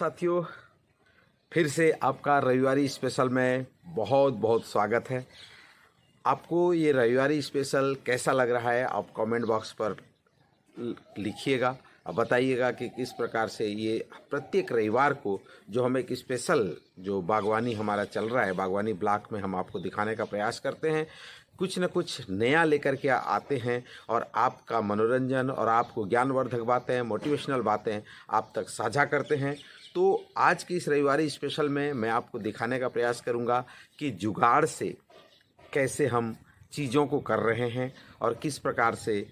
साथियों, फिर से आपका रविवारी स्पेशल में बहुत बहुत स्वागत है। आपको ये रविवारी स्पेशल कैसा लग रहा है आप कमेंट बॉक्स पर लिखिएगा और बताइएगा कि किस प्रकार से ये प्रत्येक रविवार को जो हम एक स्पेशल जो बागवानी हमारा चल रहा है, बागवानी ब्लॉक में हम आपको दिखाने का प्रयास करते हैं। कुछ न कुछ नया लेकर के आते हैं और आपका मनोरंजन और आपको ज्ञानवर्धक बातें, मोटिवेशनल बातें आप तक साझा करते हैं। तो आज की इस रविवारी स्पेशल में मैं आपको दिखाने का प्रयास करूंगा कि जुगाड़ से कैसे हम चीज़ों को कर रहे हैं और किस प्रकार से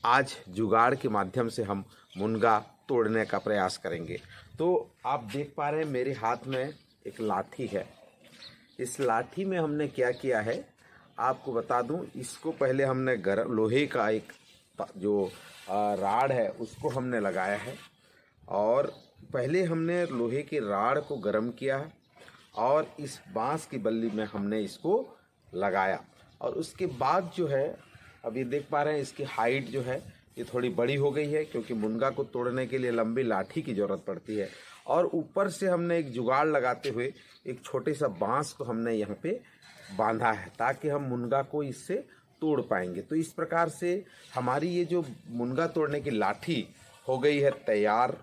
आज जुगाड़ के माध्यम से हम मुनगा तोड़ने का प्रयास करेंगे। तो आप देख पा रहे हैं मेरे हाथ में एक लाठी है। इस लाठी में हमने क्या किया है आपको बता दूं। इसको पहले हमने लोहे का एक जो राड है उसको हमने लगाया है और पहले हमने लोहे की राड को गर्म किया है और इस बांस की बल्ली में हमने इसको लगाया और उसके बाद जो है अब ये देख पा रहे हैं इसकी हाइट जो है ये थोड़ी बड़ी हो गई है क्योंकि मुनगा को तोड़ने के लिए लंबी लाठी की ज़रूरत पड़ती है। और ऊपर से हमने एक जुगाड़ लगाते हुए एक छोटे सा बांस को हमने यहाँ पे बांधा है ताकि हम मुनगा को इससे तोड़ पाएंगे। तो इस प्रकार से हमारी ये जो मुनगा तोड़ने की लाठी हो गई है तैयार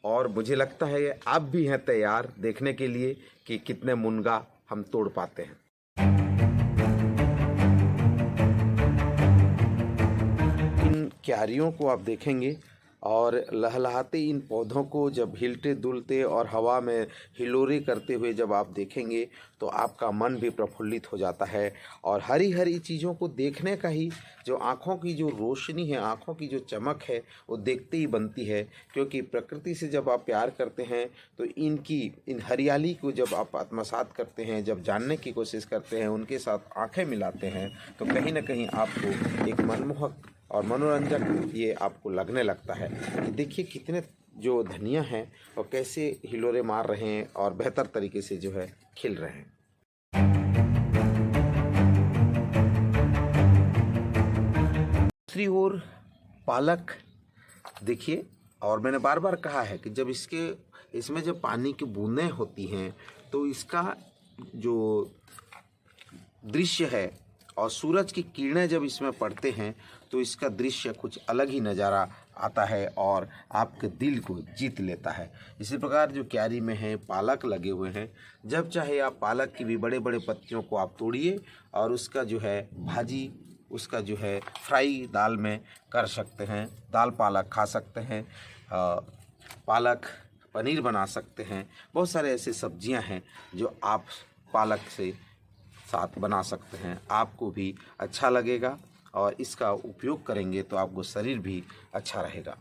और मुझे लगता है आप भी हैं तैयार देखने के लिए कि कितने मुनगा हम तोड़ पाते हैं। इन क्यारियों को आप देखेंगे और लहलहाते इन पौधों को जब हिलते डुलते और हवा में हिलोरे करते हुए जब आप देखेंगे तो आपका मन भी प्रफुल्लित हो जाता है। और हरी हरी चीज़ों को देखने का ही जो आँखों की जो रोशनी है, आँखों की जो चमक है वो देखते ही बनती है। क्योंकि प्रकृति से जब आप प्यार करते हैं तो इन हरियाली को जब आप आत्मसात करते हैं, जब जानने की कोशिश करते हैं, उनके साथ आँखें मिलाते हैं तो कहीं ना कहीं आपको एक मनमोहक और मनोरंजक ये आपको लगने लगता है कि देखिए कितने जो धनिया हैं और कैसे हिलोरे मार रहे हैं और बेहतर तरीके से जो है खिल रहे हैं। दूसरी ओर पालक देखिए, और मैंने बार बार कहा है कि जब इसमें जब पानी की बूंदें होती हैं तो इसका जो दृश्य है और सूरज की किरणें जब इसमें पड़ते हैं तो इसका दृश्य कुछ अलग ही नज़ारा आता है और आपके दिल को जीत लेता है। इसी प्रकार जो क्यारी में है पालक लगे हुए हैं, जब चाहे आप पालक की भी बड़े बड़े पत्तियों को आप तोड़िए और उसका जो है भाजी, उसका जो है फ्राई दाल में कर सकते हैं। दाल पालक खा सकते हैं, पालक पनीर बना सकते हैं। बहुत सारे ऐसे सब्जियां हैं जो आप पालक से साथ बना सकते हैं। आपको भी अच्छा लगेगा और इसका उपयोग करेंगे तो आपको शरीर भी अच्छा रहेगा।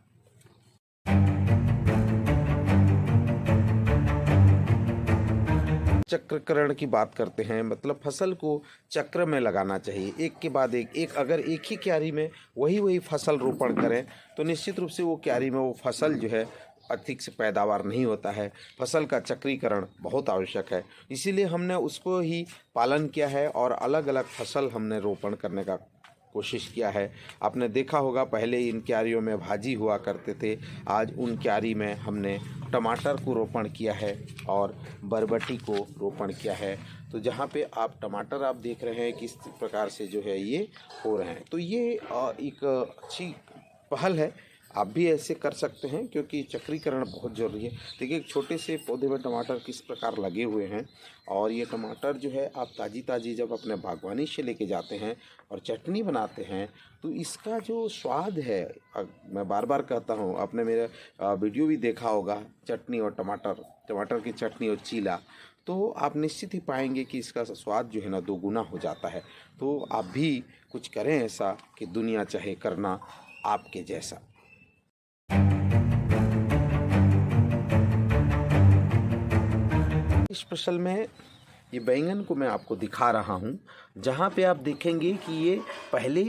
चक्रीकरण की बात करते हैं, मतलब फसल को चक्र में लगाना चाहिए, एक के बाद एक अगर एक ही क्यारी में वही फसल रोपण करें तो निश्चित रूप से वो क्यारी में वो फसल जो है अधिक से पैदावार नहीं होता है। फसल का चक्रीकरण बहुत आवश्यक है, इसीलिए हमने उसको ही पालन किया है और अलग अलग फसल हमने रोपण करने का कोशिश किया है। आपने देखा होगा पहले इन क्यारियों में भाजी हुआ करते थे, आज उन क्यारी में हमने टमाटर को रोपण किया है और बरबटी को रोपण किया है। तो जहाँ पे आप टमाटर आप देख रहे हैं किस प्रकार से जो है ये हो रहे हैं, तो ये एक अच्छी पहल है। आप भी ऐसे कर सकते हैं क्योंकि चक्रीकरण बहुत ज़रूरी है। देखिए एक छोटे से पौधे में टमाटर किस प्रकार लगे हुए हैं और ये टमाटर जो है आप ताज़ी जब अपने बागवानी से लेके जाते हैं और चटनी बनाते हैं तो इसका जो स्वाद है, मैं बार बार कहता हूँ, आपने मेरा वीडियो भी देखा होगा चटनी और टमाटर की चटनी और चीला, तो आप निश्चित ही पाएंगे कि इसका स्वाद जो है ना दोगुना हो जाता है। तो आप भी कुछ करें ऐसा कि दुनिया चाहे करना आपके जैसा। स्पेशल में ये बैंगन को मैं आपको दिखा रहा हूँ, जहाँ पे आप देखेंगे कि ये पहले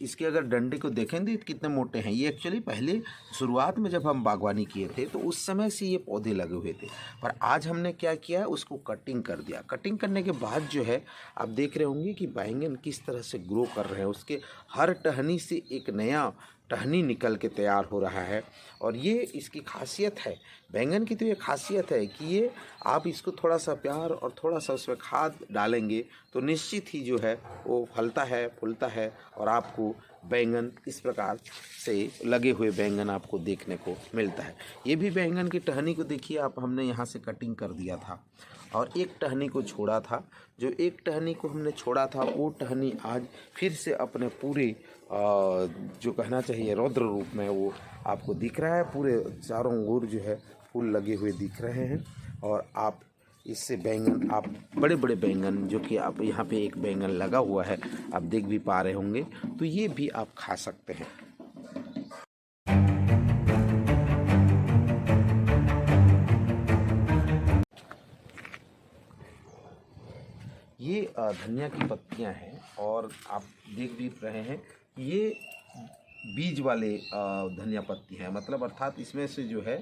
इसके अगर डंडे को देखेंगे तो कितने मोटे हैं। ये एक्चुअली पहले शुरुआत में जब हम बागवानी किए थे तो उस समय से ये पौधे लगे हुए थे, पर आज हमने क्या किया है उसको कटिंग कर दिया। कटिंग करने के बाद जो है आप देख रहे होंगे कि बैंगन किस तरह से ग्रो कर रहे हैं, उसके हर टहनी से एक नया टहनी निकल के तैयार हो रहा है। और ये इसकी खासियत है, बैंगन की तो ये खासियत है कि ये आप इसको थोड़ा सा प्यार और थोड़ा सा उसमें खाद डालेंगे तो निश्चित ही जो है वो फलता है, फूलता है और आपको बैंगन इस प्रकार से लगे हुए बैंगन आपको देखने को मिलता है। ये भी बैंगन की टहनी को देखिए आप, हमने यहाँ से कटिंग कर दिया था और एक टहनी को छोड़ा था। जो एक टहनी को हमने छोड़ा था वो टहनी आज फिर से अपने पूरे जो कहना चाहिए रौद्र रूप में वो आपको दिख रहा है। पूरे चारों ओर जो है फूल लगे हुए दिख रहे हैं और आप इससे बैंगन, आप बड़े बड़े बैंगन जो कि आप यहाँ पे एक बैंगन लगा हुआ है आप देख भी पा रहे होंगे, तो ये भी आप खा सकते हैं। ये धनिया की पत्तियां हैं और आप देख भी रहे हैं ये बीज वाले धनिया पत्ती है, मतलब अर्थात इसमें से जो है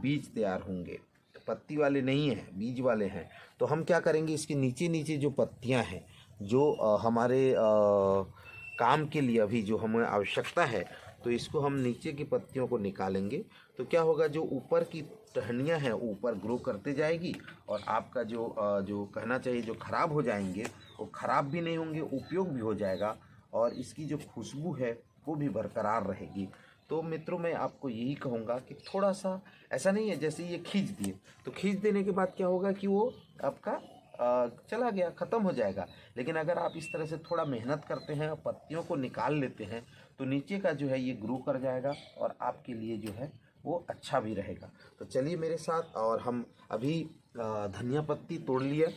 बीज तैयार होंगे, पत्ती वाले नहीं हैं, बीज वाले हैं। तो हम क्या करेंगे, इसके नीचे नीचे जो पत्तियां हैं जो हमारे काम के लिए अभी जो हमें आवश्यकता है, तो इसको हम नीचे की पत्तियों को निकालेंगे। तो क्या होगा, जो ऊपर की टहनियाँ हैं ऊपर ग्रो करते जाएगी और आपका जो कहना चाहिए जो ख़राब हो जाएंगे वो ख़राब भी नहीं होंगे, उपयोग भी हो जाएगा और इसकी जो खुशबू है वो भी बरकरार रहेगी। तो मित्रों मैं आपको यही कहूँगा कि थोड़ा सा ऐसा नहीं है जैसे ये खींच दिए तो खींच देने के बाद क्या होगा कि वो आपका चला गया, ख़त्म हो जाएगा। लेकिन अगर आप इस तरह से थोड़ा मेहनत करते हैं और पत्तियों को निकाल लेते हैं तो नीचे का जो है ये ग्रो कर जाएगा और आपके लिए जो है वो अच्छा भी रहेगा। तो चलिए मेरे साथ, और हम अभी धनिया पत्ती तोड़ लिया,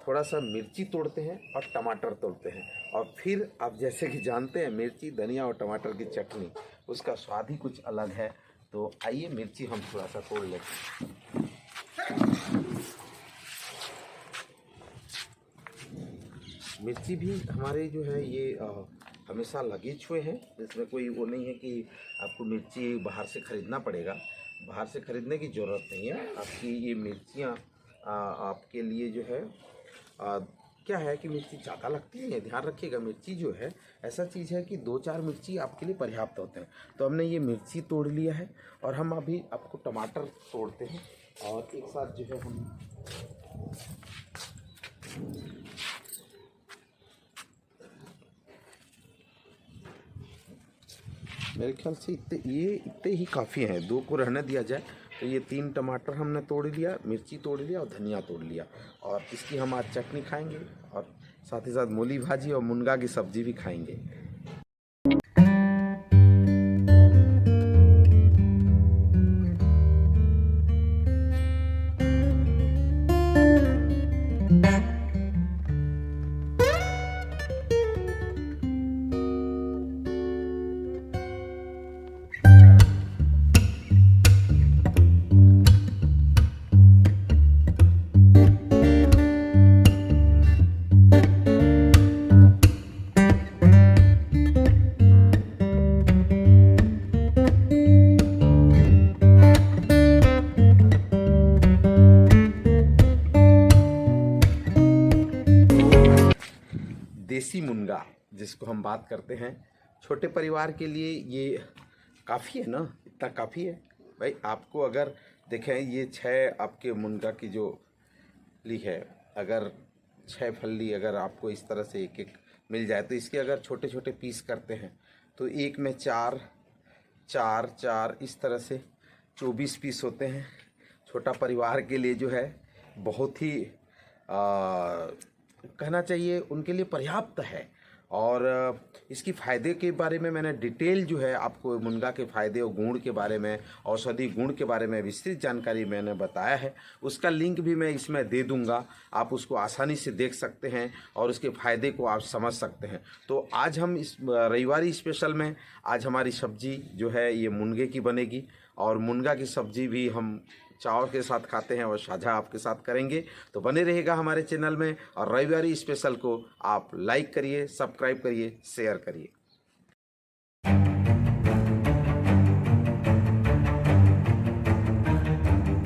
थोड़ा सा मिर्ची तोड़ते हैं और टमाटर तोड़ते हैं और फिर आप जैसे कि जानते हैं मिर्ची, धनिया और टमाटर की चटनी उसका स्वाद ही कुछ अलग है। तो आइए मिर्ची हम थोड़ा सा तोड़ लेते हैं। मिर्ची भी हमारे जो है ये हमेशा लगे हुए हैं, इसमें कोई वो नहीं है कि आपको मिर्ची बाहर से ख़रीदना पड़ेगा, बाहर से ख़रीदने की ज़रूरत नहीं है। आपकी ये मिर्चियाँ आपके लिए जो है क्या है कि मिर्ची ज़्यादा लगती है, ध्यान रखिएगा। मिर्ची जो है ऐसा चीज़ है कि 2-4 मिर्ची आपके लिए पर्याप्त होते हैं। तो हमने ये मिर्ची तोड़ लिया है और हम अभी आपको टमाटर तोड़ते हैं और एक साथ जो है हम मेरे ख्याल से इतने ही काफ़ी हैं, 2 को रहने दिया जाए। तो ये 3 टमाटर हमने तोड़ लिया, मिर्ची तोड़ लिया और धनिया तोड़ लिया और इसकी हम आज चटनी खाएंगे और साथ ही साथ मूली भाजी और मुनगा की सब्जी भी खाएंगे। देसी मुनगा जिसको हम बात करते हैं, छोटे परिवार के लिए ये काफ़ी है ना, इतना काफ़ी है भाई। आपको अगर देखें ये 6 आपके मुनगा की जो ली है, अगर 6 फल्ली अगर आपको इस तरह से एक एक मिल जाए तो इसके अगर छोटे छोटे पीस करते हैं तो एक में 4 4 4 इस तरह से 24 पीस होते हैं। छोटा परिवार के लिए जो है बहुत ही कहना चाहिए उनके लिए पर्याप्त है। और इसकी फ़ायदे के बारे में मैंने डिटेल जो है आपको मुनगा के फ़ायदे और गुण के बारे में, औषधि गुण के बारे में विस्तृत जानकारी मैंने बताया है। उसका लिंक भी मैं इसमें दे दूंगा, आप उसको आसानी से देख सकते हैं और उसके फ़ायदे को आप समझ सकते हैं। तो आज हम इस रविवारी स्पेशल में आज हमारी सब्जी जो है ये मुनगे की बनेगी और मुनगा की सब्जी भी हम चावल के साथ खाते हैं और साझा आपके साथ करेंगे। तो बने रहेगा हमारे चैनल में और रविवारी स्पेशल को आप लाइक करिए, सब्सक्राइब करिए, शेयर करिए।